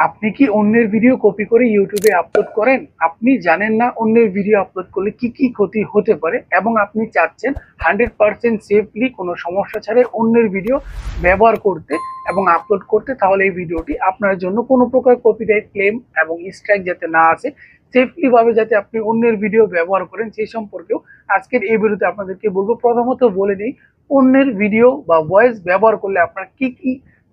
আপনি কি অন্যের ভিডিও কপি করে ইউটিউবে আপলোড করেন? আপনি জানেন না অন্যের ভিডিও আপলোড করলে কি কি ক্ষতি হতে পারে এবং আপনি চাচ্ছেন 100% সেফলি কোনো সমস্যা ছাড়াই অন্যের ভিডিও ব্যবহার করতে এবং আপলোড করতে, তাহলে এই ভিডিওটি আপনার জন্য কোনো প্রকার কপিরাইট ক্লেম এবং স্ট্রাইক যাতে না আসে, সেফলি ভাবে যাতে আপনি অন্যের ভিডিও ব্যবহার করেন সেই সম্পর্কেও আজকের এই ভিডিওতে আপনাদেরকে বলবো। প্রথমত বলে নেই, অন্যের ভিডিও বা ভয়েস ব্যবহার করলে আপনার কি কি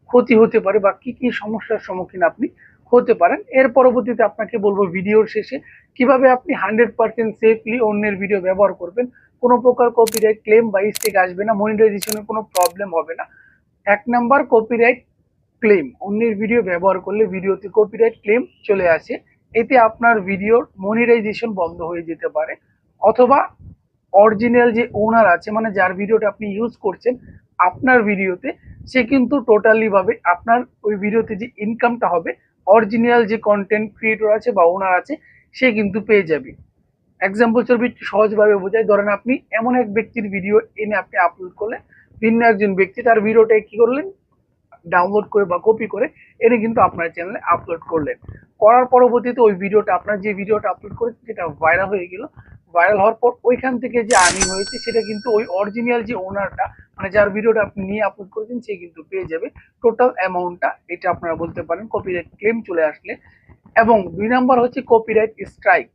ক্ষতি হতে পারে বা কি কি সমস্যার সম্মুখীন আপনি হতে পারেন। এর পরবর্তীতে আপনাকে বলবো ভিডিওর শেষে কিভাবে আপনি 100% সেফলি অন্যের ভিডিও ব্যবহার করবেন, কোনো প্রকার কপিরাইট ক্লেম বা স্ট্রাইক আসবে না, মনিটাইজেশনের কোনো প্রবলেম হবে না। এক নাম্বার, কপিরাইট ক্লেম। অন্যের ভিডিও ব্যবহার করলে ভিডিওতে কপিরাইট ক্লেম চলে আসে, এতে আপনার ভিডিওর মনিটাইজেশন বন্ধ হয়ে যেতে পারে, অথবা অরিজিনাল যে ওনার আছে, মানে যার ভিডিওটা আপনি ইউজ করছেন আপনার ভিডিওতে, সে কিন্তু টোটালি ভাবে আপনার ওই ভিডিওতে যে ইনকামটা হবে, অরিজিনাল যে কন্টেন্ট ক্রিয়েটর আছে বা ওনার আছে সে কিন্তু পেয়ে যাবে। এক্সাম্পল স্বরূপ একটু সহজভাবে বোঝাই, ধরেন আপনি এমন এক ব্যক্তির ভিডিও এনে আপনি আপলোড করলেন, ভিন্ন একজন ব্যক্তি তার ভিডিওটা কি করলেন, ডাউনলোড করে বা কপি করে এনে কিন্তু আপনার চ্যানেলে আপলোড করলেন। করার পরবর্তীতে ওই ভিডিওটা, আপনার যে ভিডিওটা আপলোড করেছে সেটা ভাইরাল হয়ে গেল। ভাইরাল হওয়ার পর ওইখান থেকে যে আর্নিং হয়েছে সেটা কিন্তু ওই অরিজিনাল যে ওনারটা, মানে যার ভিডিওটা আপনি নিয়ে আপলোড করেছেন, সে কিন্তু পেয়ে যাবে টোটাল অ্যামাউন্টটা। এটা আপনারা বলতে পারেন কপিরাইট ক্লেম চলে আসলে। এবং দুই নাম্বার হচ্ছে কপিরাইট স্ট্রাইক।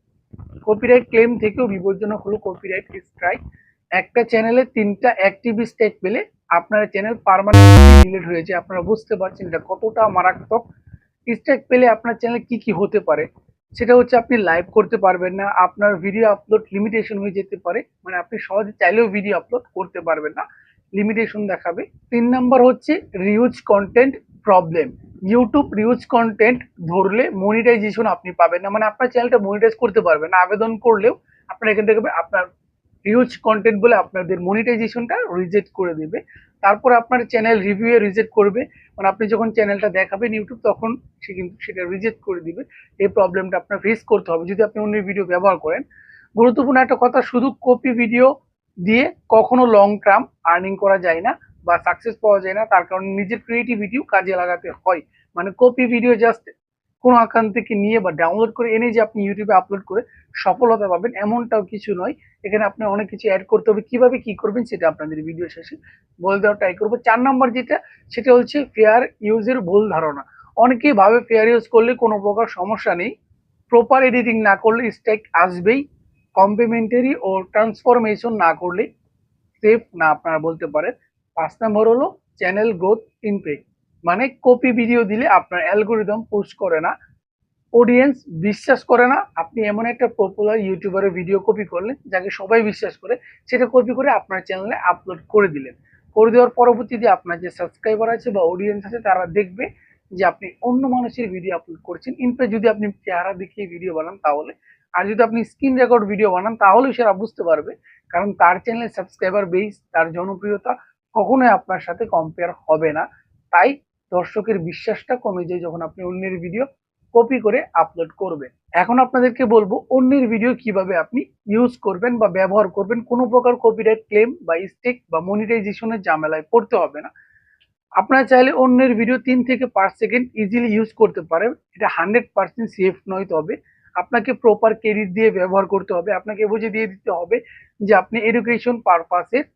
কপিরাইট ক্লেম থেকেও বিপজ্জনক হলো কপিরাইট স্ট্রাইক। একটা চ্যানেলে 3টা অ্যাক্টিভ স্ট্রাইক পেলে আপনার চ্যানেল পার্মানেন্টলি ডিলিট হয়েছে। আপনারা বুঝতে পারছেন এটা কতটা মারাত্মক। স্ট্রাইক পেলে আপনার চ্যানেলে কি কি হতে পারে, সেটা হচ্ছে আপনি লাইভ করতে পারবেন না, আপনার ভিডিও আপলোড লিমিটেশন হয়ে যেতে পারে, মানে আপনি সহজে চাইলেও ভিডিও আপলোড করতে পারবেন না, লিমিটেশন দেখাবে। 3 নাম্বার হচ্ছে reuse content problem. YouTube reuse content ধরলে মনিটাইজেশন আপনি পাবেন না, মানে আপনার চ্যানেলটা মনিটাইজ করতে পারবেন না, আবেদন করলেও আপনার এখান থেকে আপনার হিউজ কন্টেন্ট বলে আপনাদের মনিটাইজেশনটা রিজেক্ট করে দেবে। তারপর আপনার চ্যানেল রিভিউ রিজেক্ট করবে, মানে আপনি যখন চ্যানেলটা দেখাবেন ইউটিউব, তখন সে কিন্তু সেটা রিজেক্ট করে দিবে। এই প্রবলেমটা আপনার ফেস করতে হবে যদি আপনি অন্য ভিডিও ব্যবহার করেন। গুরুত্বপূর্ণ একটা কথা, শুধু কপি ভিডিও দিয়ে কখনো লং টার্ম আর্নিং করা যায় না বা সাকসেস পাওয়া যায় না, তার কারণে নিজের ক্রিয়েটিভিটিও কাজে লাগাতে হয়। মানে কপি ভিডিও জাস্ট কোনো আকান থেকে নিয়ে বা ডাউনলোড করে এনে যে আপনি ইউটিউবে আপলোড করে সফলতা পাবেন এমনটাও কিছু নয়। এখানে আপনার অনেক কিছু অ্যাড করতে হবে, কিভাবে কি করবেন সেটা আপনাদের ভিডিও শেষে বলে দেওয়ার ট্রাই করবো। 4 নম্বর যেটা, সেটা হচ্ছে ফেয়ার ইউজের ভুল ধারণা। অনেকেই ভাবে ফেয়ার ইউজ করলে কোনো প্রকার সমস্যা নেই, প্রপার এডিটিং না করলে স্ট্রাইক আসবেই, কমপ্লিমেন্টারি ও ট্রান্সফরমেশন না করলে সেফ না, আপনারা বলতে পারেন। 5 নম্বর হলো চ্যানেল গ্রোথ ইমপ্যাক্ট। মানে কপি ভিডিও দিলে আপনার অ্যালগোরিদম পুশ করে না, অডিয়েন্স বিশ্বাস করে না। আপনি এমন একটা পপুলার ইউটিউবারের ভিডিও কপি করলেন যাকে সবাই বিশ্বাস করে, সেটা কপি করে আপনার চ্যানেলে আপলোড করে দিলেন। করে দেওয়ার পরবর্তীতে আপনার যে সাবস্ক্রাইবার আছে বা অডিয়েন্স আছে তারা দেখবে যে আপনি অন্য মানুষের ভিডিও আপলোড করছেন। ইনফ্যাক্ট যদি আপনি চেহারা দেখিয়ে ভিডিও বানান তাহলে, আর যদি আপনি স্ক্রিন রেকর্ড ভিডিও বানান তাহলেও সেটা বুঝতে পারবে, কারণ তার চ্যানেলের সাবস্ক্রাইবার বেস, তার জনপ্রিয়তা কখনোই আপনার সাথে কম্পেয়ার হবে না। তাই দর্শকের বিশ্বাসটা কমে যায় যখন আপনি অন্যের ভিডিও কপি করে আপলোড করবেন। এখন আপনাদেরকে বলবো অন্যের ভিডিও কিভাবে আপনি ইউজ করবেন বা ব্যবহার করবেন, কোনো প্রকার কপিরাইট ক্লেম বা স্ট্রাইক বা মনিটাইজেশনের ঝামেলায় পড়তে হবে না। আপনারা চাইলে অন্যের ভিডিও 3 থেকে 5 সেকেন্ড ইজিলি ইউজ করতে পারেন, এটা 100% সেফ নয়। তবে আপনাকে প্রপার ক্রেডিট দিয়ে ব্যবহার করতে হবে, আপনাকে বুঝে দিয়ে দিতে হবে যে আপনি এডুকেশন পারপাসের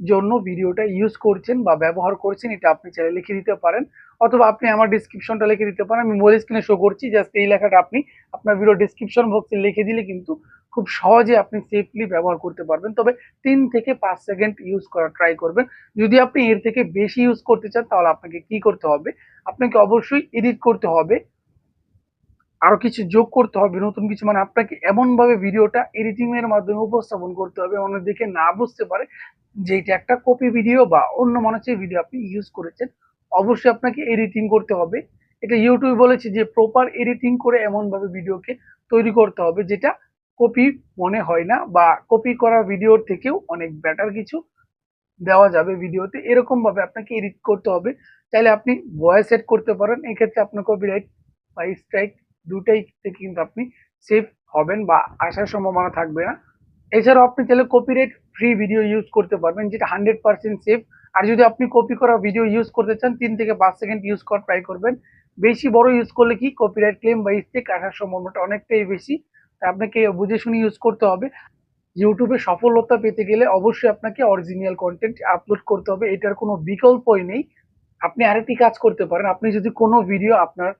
জন্য ভিডিওটা ইউজ করছেন বা ব্যবহার করছেন। এটা আপনি চাইলে লিখে দিতে পারেন, অথবা আপনি আমার ডিসক্রিপশনটা লিখে দিতে পারেন, আমি মোবাইল স্ক্রিনে শো করছি, জাস্ট এই লেখাটা আপনি আপনার ভিডিও ডিসক্রিপশন বক্সে লিখে দিলে কিন্তু খুব সহজে আপনি সেফলি ব্যবহার করতে পারবেন। তবে 3 থেকে 5 সেকেন্ড ইউজ করার ট্রাই করবেন। যদি আপনি এর থেকে বেশি ইউজ করতে চান তাহলে আপনাকে কি করতে হবে, আপনাকে অবশ্যই এডিট করতে হবে, আরো কিছু যোগ করতে হবে, নতুন কিছু, মানে আপনাকে এমন ভাবে ভিডিওটা এডিটিং এর মাধ্যমে উপস্থাপন করতে হবে অন্য দেখে না বুঝতে পারে যে এটা একটা কপি ভিডিও বা অন্য মানুষের ভিডিও আপনি ইউজ করেছেন। অবশ্যই আপনাকে এডিটিং করতে হবে। এটা ইউটিউব বলেছে যে প্রপার এডিটিং করে এমন ভাবে ভিডিওকে তৈরি করতে হবে যেটা কপি মনে হয় না, বা কপি করা ভিডিওর থেকেও অনেক বেটার কিছু দেওয়া যাবে ভিডিওতে, এরকম ভাবে আপনাকে এডিট করতে হবে। চাইলে আপনি ভয়েস সেট করতে পারেন, এক্ষেত্রে আপনার কপিরাইট বা স্ট্রাইক দুটাই থেকে কিন্তু আপনি সেফ হবেন বা আসার সম্ভাবনা থাকবে না। এছাড়াও আপনি চাইলে কপিরাইট ফ্রি ভিডিও ইউজ করতে পারবেন, যেটা 100% সেফ। আর যদি আপনি কপি করা ভিডিও ইউজ করতে চান 3 থেকে 5 সেকেন্ড ইউজ করার ট্রাই করবেন, বেশি বড় ইউজ করলে কি কপিরাইট ক্লেম বা স্ট্রাইক আসার সম্ভাবনাটা অনেকটাই বেশি। তাই আপনাকে বুঝে শুনে ইউজ করতে হবে। ইউটিউবে সফলতা পেতে গেলে অবশ্যই আপনাকে অরিজিনাল কন্টেন্ট আপলোড করতে হবে, এটার কোনো বিকল্পই নেই। আপনি আরেকটি কাজ করতে পারেন, আপনি যদি কোনো ভিডিও আপনার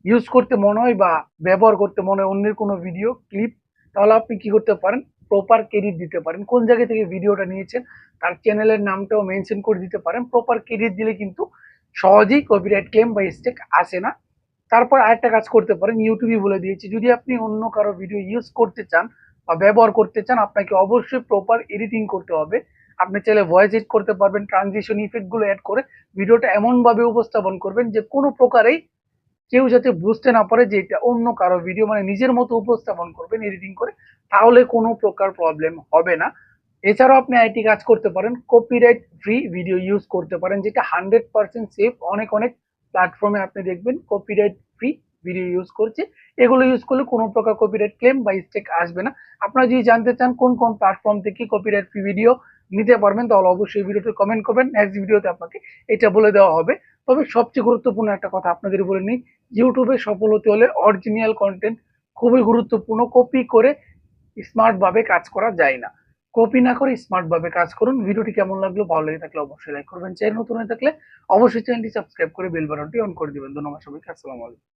ইউজ করতে মনে হয় বা ব্যবহার করতে মনে হয় অন্যের কোনো ভিডিও ক্লিপ, তাহলে আপনি কি করতে পারেন, প্রপার ক্রেডিট দিতে পারেন, কোন জায়গা থেকে ভিডিওটা নিয়েছেন তার চ্যানেলের নামটাও মেনশন করে দিতে পারেন। প্রপার ক্রেডিট দিলে কিন্তু সহজেই কপিরাইট ক্লেম বা স্ট্রাইক আসে না। তারপর আরেকটা কাজ করতে পারেন, ইউটিউবই বলে দিয়েছি, যদি আপনি অন্য কারো ভিডিও ইউজ করতে চান বা ব্যবহার করতে চান, আপনাকে অবশ্যই প্রপার এডিটিং করতে হবে। আপনি চাইলে ভয়েস এড করতে পারবেন, ট্রানজিশন ইফেক্ট গুলো অ্যাড করে ভিডিওটা এমন ভাবে উপস্থাপন করবেন যে কোনো প্রকারেই কেউ যাতে বুঝতে না পারে যে এটা অন্য কারো ভিডিও, মানে নিজের মতো উপস্থাপন করবেন এডিটিং করে, তাহলে কোনো প্রকার প্রবলেম হবে না। এছাড়াও আপনি আইটি কাজ করতে পারেন, কপিরাইট ফ্রি ভিডিও ইউজ করতে পারেন, যেটা 100% সেফ। অনেক অনেক প্ল্যাটফর্মে আপনি দেখবেন কপিরাইট ফ্রি ভিডিও ইউজ করছে, এগুলো ইউজ করলে কোনো প্রকার কপিরাইট ক্লেম বা স্ট্রাইক আসবে না। আপনারা যদি জানতে চান কোন কোন প্ল্যাটফর্ম থেকে কপিরাইট ফ্রি ভিডিও নিতে পারবেন, তাহলে অবশ্যই ভিডিওতে কমেন্ট করবেন, নেক্সট ভিডিওতে আপনাকে এটা বলে দেওয়া হবে। তবে সবচেয়ে গুরুত্বপূর্ণ একটা কথা আপনাদের বলে নিই, ইউটিউবে সফল হতে হলে অরিজিনাল কন্টেন্ট খুবই গুরুত্বপূর্ণ। কপি করে স্মার্ট ভাবে কাজ করা যায় না, কপি না করে স্মার্ট ভাবে কাজ করুন। ভিডিওটি কেমন লাগলো, ভালো লেগে থাকলে অবশ্যই লাইক করবেন, চ্যানেল নতুন হয়ে থাকলে অবশ্যই চ্যানেলটি সাবস্ক্রাইব করে বেল বাটনটি অন করে দিবেন। ধন্যবাদ সবাইকে, আসসালামু আলাইকুম।